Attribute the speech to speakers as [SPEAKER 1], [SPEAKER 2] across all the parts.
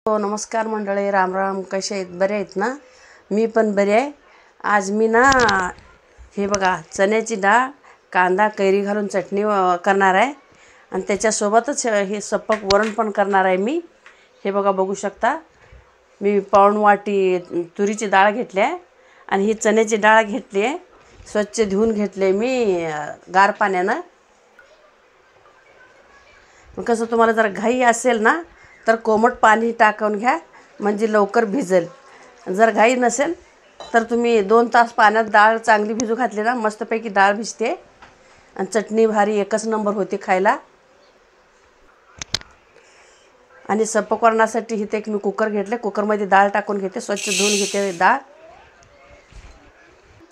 [SPEAKER 1] हो नमस्कार मंडळी, राम राम. कसे आहेत? बरे आहेत ना? मी पण बरे आहे. आज मी ना हे बघा चण्याची डाळ, कांदा, कैरी घालून चटणी करणार आहे आणि त्याच्यासोबतच हे सपक वरण पण करणार आहे मी. हे बघा बघू शकता, मी पाऊण वाटी तुरीची डाळ घेतली आहे आणि ही चण्याची डाळ घेतली आहे. स्वच्छ धुवून घेतले मी गार पाण्यानं. कसं तुम्हाला जर घाई असेल ना तर कोमट पाणी टाकून घ्या, म्हणजे लवकर भिजेल. जर घाई नसेल तर तुम्ही 2 तास पाण्यात डाळ चांगली भिजू घातली ना, मस्तपैकी डाळ भिजते आणि चटणी भारी एकच नंबर होते खायला. आणि सपकवरणासाठी इथे एक मी कुकर घेतले, कुकरमध्ये डाळ टाकून घेते. स्वच्छ धुवून घेते डाळ.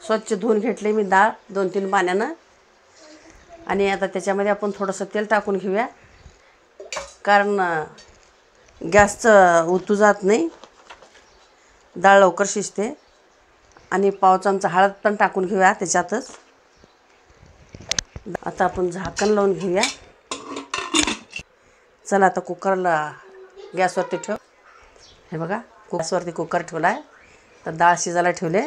[SPEAKER 1] स्वच्छ धुवून घेतले मी डाळ 2-3 पाण्यानं. आणि आता त्याच्यामध्ये आपण थोडंसं तेल टाकून घेऊया, कारण गॅसचं उतू जात नाही, डाळ लवकर शिजते. आणि पाव चमचा हळद पण टाकून घेऊया त्याच्यातच. आता आपण झाकण लावून घेऊया. चला आता कुकरला गॅसवरती ठेव. हे बघा गॅसवरती कुकर ठेवला आहे, तर डाळ शिजायला ठेवले.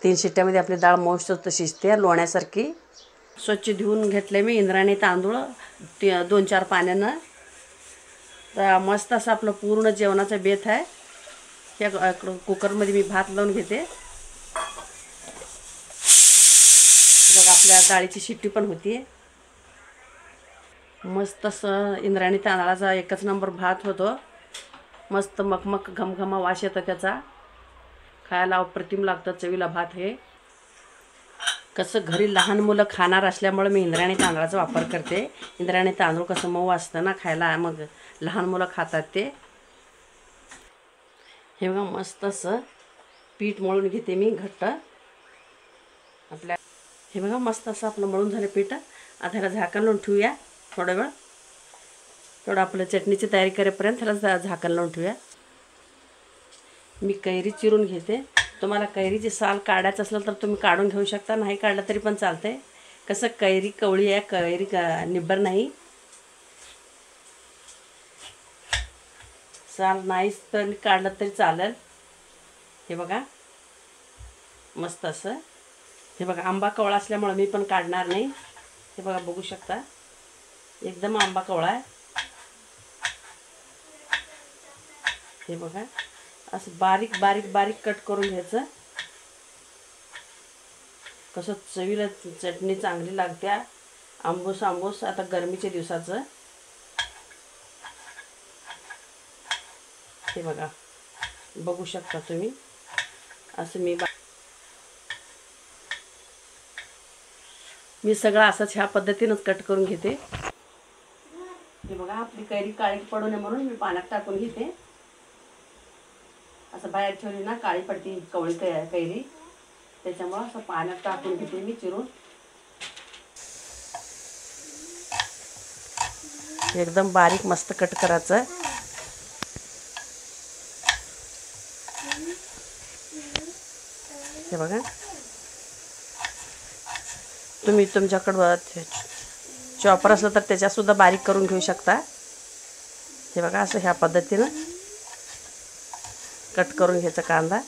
[SPEAKER 1] 3 शिट्ट्यामध्ये आपली डाळ मस्त शिजते लोण्यासारखी. स्वच्छ धुवून घेतले मी इंद्रायणी तांदूळ 2-4 पाण्यानं. तर मस्त असं आपलं पूर्ण जेवणाचा बेत आहे. या कुकरमध्ये मी भात लावून घेते. बघा आपल्या डाळीची शिट्टी पण होती. मस्त असं इंद्रायणी तांदळाचा एकच नंबर भात होतो. मस्त मकमक घमघमा वास येतो त्याचा. खायला अप्रतिम लागतं चवीला भात हे. कसं घरी लहान मुलं खाणार असल्यामुळे मी इंद्रायणी तांदळाचा वापर करते. इंद्रायणी तांदूळ कसं मऊ असतं ना खायला, मग लहान मुलं खातात ते. हे बघा मस्त असं पीठ मळून घेते मी घट्ट आपल्या. हे बघा मस्त असं आपलं मळून झालं पीठ. आता ह्याला झाकण लावून ठेवूया थोडा वेळ. थोडं आपलं चटणीची तयारी करेपर्यंत ह्याला झाकण लावून ठेवूया. मी कैरी चिरून घेते. तुम्हाला कैरीची साल काढायचं असलं तर तुम्ही काढून घेऊ शकता, नाही काढलं तरी पण चालतंय. कसं कैरी कवळी आहे, कैरी निब्बर नाही. साल नाहीच तर काढलं तरी चालेल. हे बघा मस्त असं. हे बघा आंबा कवळा असल्यामुळे मी पण काढणार नाही. हे बघा बघू शकता, एकदम आंबा कवळा आहे. हे बघा असं बारीक बारीक बारीक कट करून घ्यायचं. कसं चवीला चटणी चांगली लागते. आंबूस आंबूस आता गरमीच्या दिवसाचं. हे बघा बघू शकता तुम्ही, असं मी सगळं असंच ह्या पद्धतीनंच कट करून घेते. हे बघा आपली कैरी काळी पडू नये म्हणून मी पाण्यात टाकून घेते. असं बाहेर ठेवली ना काळी पडती कवळी कैरी, त्याच्यामुळं असं पाण्यात टाकून घेते मी चिरून. एकदम बारीक मस्त कट करायचं. हे बघा तुम्ही तुमच्याकडं चॉपर असलं तर त्याच्यासुद्धा बारीक करून घेऊ शकता. हे बघा असं ह्या पद्धतीनं कट करून घ्यायचा कांदा.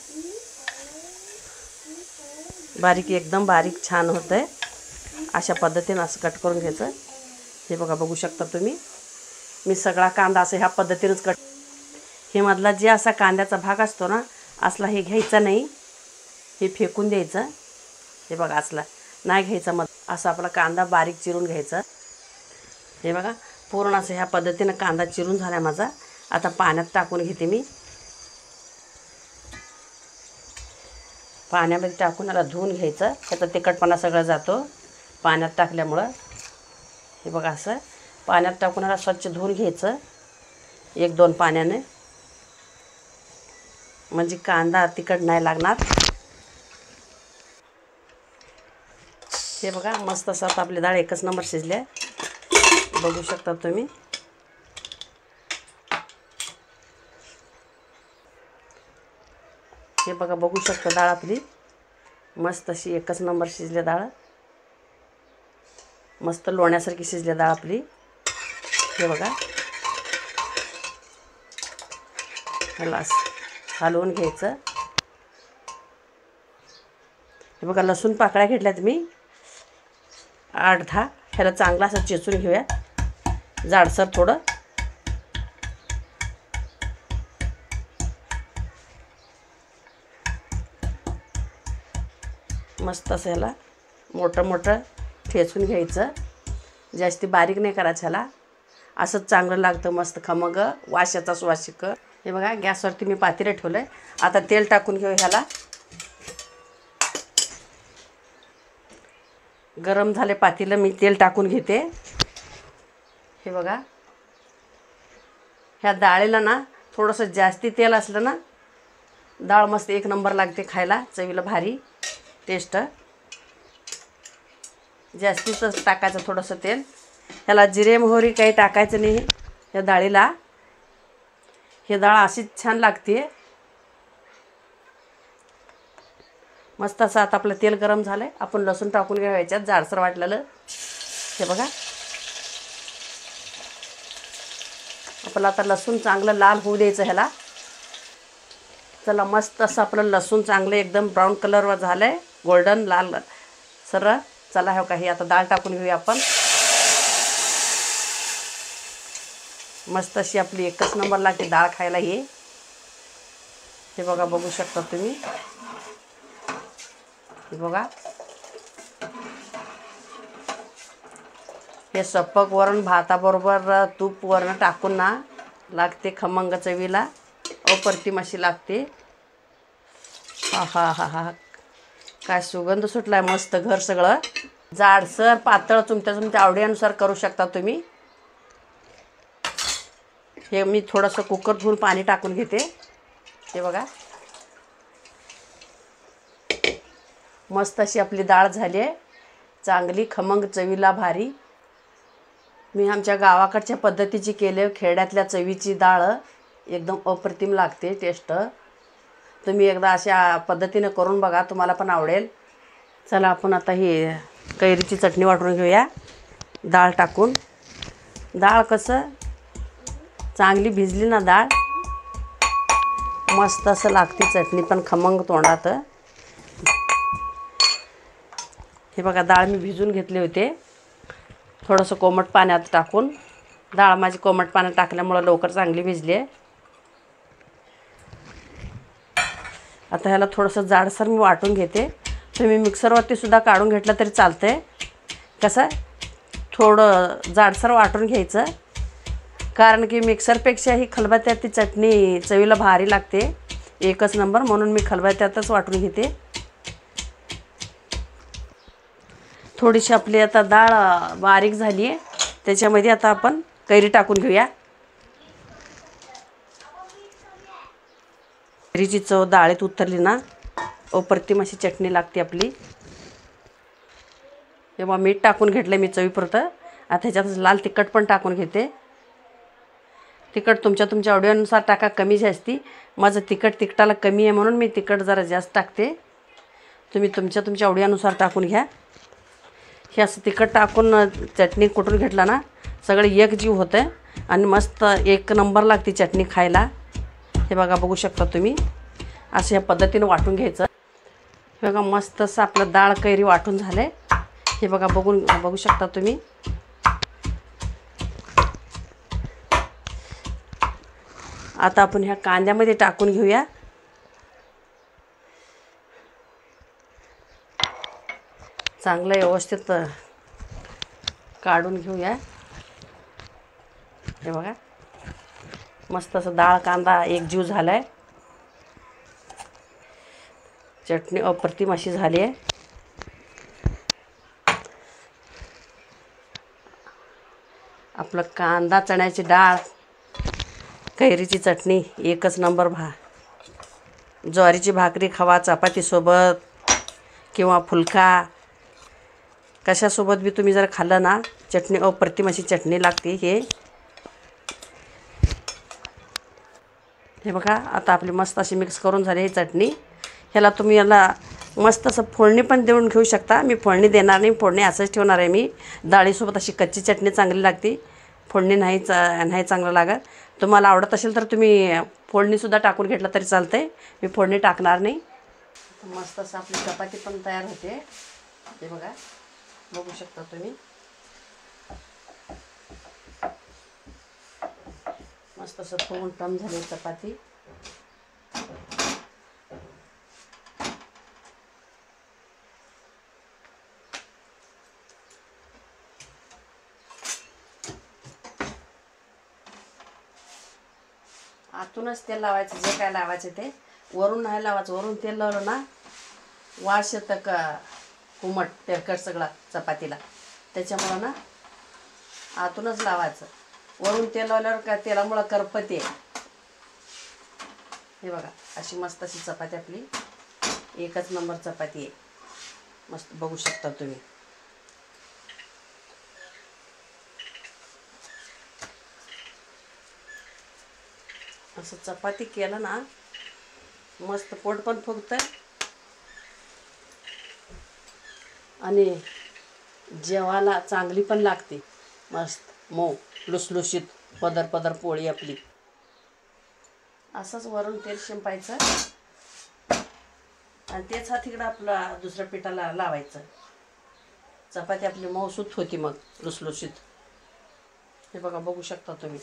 [SPEAKER 1] बारीक एकदम बारीक छान होतं आहे. अशा पद्धतीनं असं कट करून घ्यायचं. हे बघा बघू शकता तुम्ही, मी सगळा कांदा असं ह्या पद्धतीनंच कट. हे मधला जे असा कांद्याचा भाग असतो ना, असला हे घ्यायचा नाही, हे फेकून द्यायचं. हे बघा असला नाही घ्यायचा, मग असं आपला कांदा बारीक चिरून घ्यायचा. हे बघा पूर्ण असं ह्या पद्धतीनं कांदा चिरून झाला माझा. आता पाण्यात टाकून घेते मी. पाण्यामध्ये टाकून याला धुवून घ्यायचं. त्याचा तिखटपणा सगळं जातो पाण्यात टाकल्यामुळं. हे बघा असं पाण्यात टाकून याला स्वच्छ धुवून घ्यायचं 1-2 पाण्याने, म्हणजे कांदा तिखट नाही लागणार. हे बघा मस्त असं आता आपली डाळ एकच नंबर शिजली आहे. बघू शकता तुम्ही. हे बघा बघू शकता डाळ आपली मस्त अशी एकच नंबर शिजली डाळ. मस्त लोण्यासारखी शिजली डाळ आपली. हे बघा ह्याला हलवून घ्यायचं. हे बघा लसूण पाकळ्या घेतल्यात मी 8-10. ह्याला चांगला असं चेचून घेऊया जाडसर थोडं. मस्त असं ह्याला मोठं मोठं ठेचून घ्यायचं. जास्ती बारीक नाही करायचं ह्याला. असंच चांगलं लागतं मस्त खमंग वाशाचा सुवासिक. हे बघा गॅसवरती मी पातेलं ठेवलं आहे. आता तेल टाकून घेऊ ह्याला. गरम झाले पातेलं, मी तेल टाकून घेते. हे बघा ह्या डाळीला ना थोडंसं जास्ती तेल असलं ना डाळ मस्त एक नंबर लागते खायला, चवीला भारी टेस्ट. जास्तीच टाकायचं थोडंसं तेल. ह्याला जिरे मोहरी काही टाकायचं नाही या डाळीला. हे डाळ अशीच छान लागते मस्त. असं आता आपलं तेल गरम झालं आहे. आपण लसूण टाकून घ्यायचं याच्यात जाडसर वाटलेलं. हे बघा आपलं आता लसूण चांगलं लाल होऊ द्यायचं ह्याला. चला मस्त असं आपलं लसूण चांगलं एकदम ब्राऊन कलरवर झालं आहे, गोल्डन लाल सरळ. चला हो काही आता डाळ टाकून घेऊया आपण. मस्त अशी आपली एकच नंबर लागते डाळ खायला ही. हे बघा बघू शकता तुम्ही. हे बघा हे सपक वरण भाताबरोबर तूप वरण टाकून ना लागते खमंग चवीला. अप्रतिम अशी लागते. हा हा हा हा काय सुगंध सुटलाय मस्त. घर सगळं जाडसर पातळ तुमच्या आवडीनुसार करू शकता तुम्ही. हे मी थोडंसं कुकर धुवून पाणी टाकून घेते. हे बघा मस्त अशी आपली डाळ झाली आहे चांगली खमंग चवीला भारी. मी आमच्या गावाकडच्या पद्धतीची केले, खेड्यातल्या चवीची डाळ एकदम अप्रतिम लागते टेस्ट. तुम्ही एकदा अशा पद्धतीने करून बघा, तुम्हाला पण आवडेल. चला आपण आता ही कैरीची चटणी वाटून घेऊया डाळ टाकून. डाळ कसं चांगली भिजली ना डाळ मस्त असं लागते चटणी पण खमंग तोंडात. हे बघा डाळ मी भिजून घेतले होते थोडंसं कोमट पाण्यात टाकून. डाळ माझी कोमट पाण्यात टाकल्यामुळं लवकर चांगली भिजली आहे. आता ह्याला थोडंसं जाडसर मी वाटून घेते. तुम्ही मिक्सरवरती सुद्धा काढून घेतलं तरी चालतं आहे. कसं थोडं जाडसर वाटून घ्यायचं, कारण की मिक्सरपेक्षा ही खलबत्त्यात ती चटणी चवीला भारी लागते एकच नंबर. म्हणून मी खलबत्त्यातच वाटून घेते. थोडीशी आपली आता डाळ बारीक झाली आहे, त्याच्यामध्ये आता आपण कैरी टाकून घेऊया. कैरीची चव डाळीत उतरली ना अप्रतिम अशी चटणी लागते आपली. तेव्हा मीठ टाकून घेतलं मी चवीपुरतं. आता ह्याच्यात लाल तिखट पण टाकून घेते. तिखट तुमच्या आवडीनुसार टाका, कमी जास्ती. माझं तिखटाला कमी आहे म्हणून मी तिखट जरा जास्त टाकते. तुम्ही तुमच्या आवडीनुसार टाकून घ्या. हे असं तिखट टाकून चटणी कुटून घेतला ना सगळं एक जीव होतं आणि मस्त एक नंबर लागते चटणी खायला. हे बघा बघू शकता तुम्ही. असं या पद्धतीनं वाटून घ्यायचं. हे बघा मस्त असं आपलं डाळ कैरी वाटून झालं. हे बघा बघू शकता तुम्ही. आता आपण ह्या कांद्यामध्ये टाकून घेऊया. चांगलं व्यवस्थित काढून घेऊया. हे बघा मस्त असं डाळ कांदा एक जीव झाला आहे. चटणी अप्रतिम अशी झाली आहे. आपलं कांदा चण्याची डाळ कैरीची चटणी एकच नंबर. ज्वारीची भाकरी खावा चपातीसोबत किंवा फुलका कशासोबत बी तुम्ही जर खाल्लं ना चटणी अप्रतिम अशी चटणी लागते. हे बघा आता आपली मस्त अशी मिक्स करून झाली ही चटणी. ह्याला तुम्ही मस्त असं फोडणी पण देऊन घेऊ शकता. मी फोडणी देणार नाही, फोडणी असंच ठेवणार आहे मी. डाळीसोबत अशी कच्ची चटणी चांगली लागते, फोडणी नाही चांगलं लागत. तुम्हाला आवडत असेल तर तुम्ही फोडणीसुद्धा टाकून घेतलं तरी चालतंय, मी फोडणी टाकणार नाही. मस्त असं आपली चपाती पण तयार होते. हे बघा, बघू शकता तुम्ही. मस्त असं फुगून टम झाली चपाती. आतूनच तेल लावायचं, जे काय लावायचं ते. वरून नाही लावायचं, वरून तेल लावलं ना वास येतं का कुमट तेलकट सगळा चपातीला. त्याच्यामुळं ना आतूनच लावायचं. वरून तेल लावल्यावर का तेलामुळं करपते. हे बघा, अशी मस्त अशी चपाती आपली एकच नंबर चपाती आहे. मस्त बघू शकता तुम्ही. असं चपाती केलं ना मस्त पोट पण फुगतं आणि जेवायला चांगली पण लागते. मस्त मऊ लुसलुशीत पदर पदर पोळी आपली. असंच वरून तेल शिंपायचं आणि तेच हा तिकडं आपला दुसऱ्या पिठाला लावायचं. चपाती आपली मऊसूत होती मग लुसलुशीत. हे बघा, बघू शकता तुम्ही.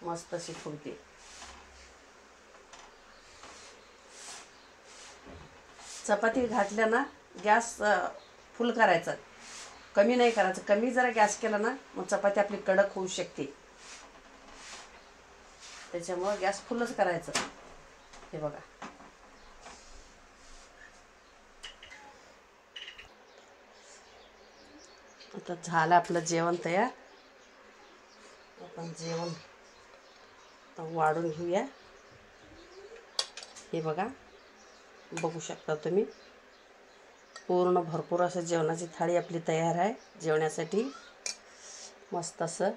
[SPEAKER 1] मस्त अशी फुगते. चपाती घातल्या ना गॅस फुल करायचा, कमी नाही करायचं. कमी जरा गॅस केला ना मग चपाती आपली कडक होऊ शकते. त्याच्यामुळं गॅस फुलच करायचं. हे बघा, आता झालं आपलं जेवण तयार. आपण जेवण वाढून घेऊया. हे बघा, बघू शकता तुम्ही. पूर्ण भरपूर असं जेवणाची थाळी आपली तयार आहे जेवण्यासाठी. मस्त असं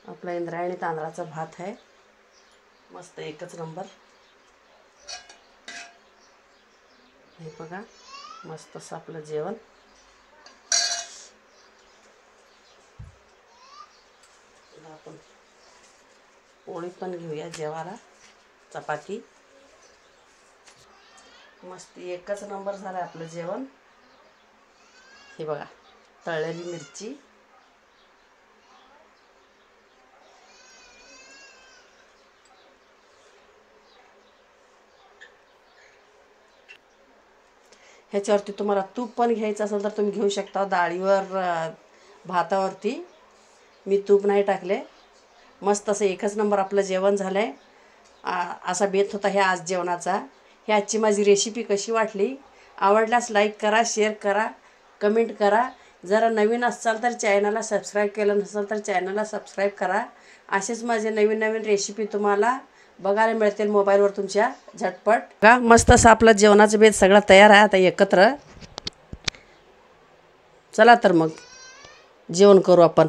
[SPEAKER 1] आपला इंद्रायणी तांदळाचा भात आहे. मस्त एकच नंबर. हे बघा, मस्त असं आपलं जेवण. आपण पोळी पण घेऊया जेवायला. चपाती मस्त एकच नंबर झालं आपलं जेवण. हे बघा, तळलेली मिरची. ह्याच्यावरती तुम्हाला तूप पण घ्यायचं असेल तर तुम्ही घेऊ शकता. डाळीवर भातावरती मी तूप नाही टाकले. मस्त असं एकच नंबर आपलं जेवण झालं आहे. असा बेत होता ह्या आज जेवणाचा. ही आजची माझी रेसिपी कशी वाटली, आवडल्यास लाईक करा, शेअर करा, कमेंट करा. जरा नवीन असाल तर चॅनलला सबस्क्राईब केलं नसेल तर चॅनलला सबस्क्राईब करा. असेच माझे नवीन नवीन रेसिपी तुम्हाला बघायला मिळतील मोबाईलवर तुमच्या झटपट. का मस्त असं आपलं जेवणाचं बेत सगळं तयार आहे आता एकत्र. चला तर मग जेवण करू आपण.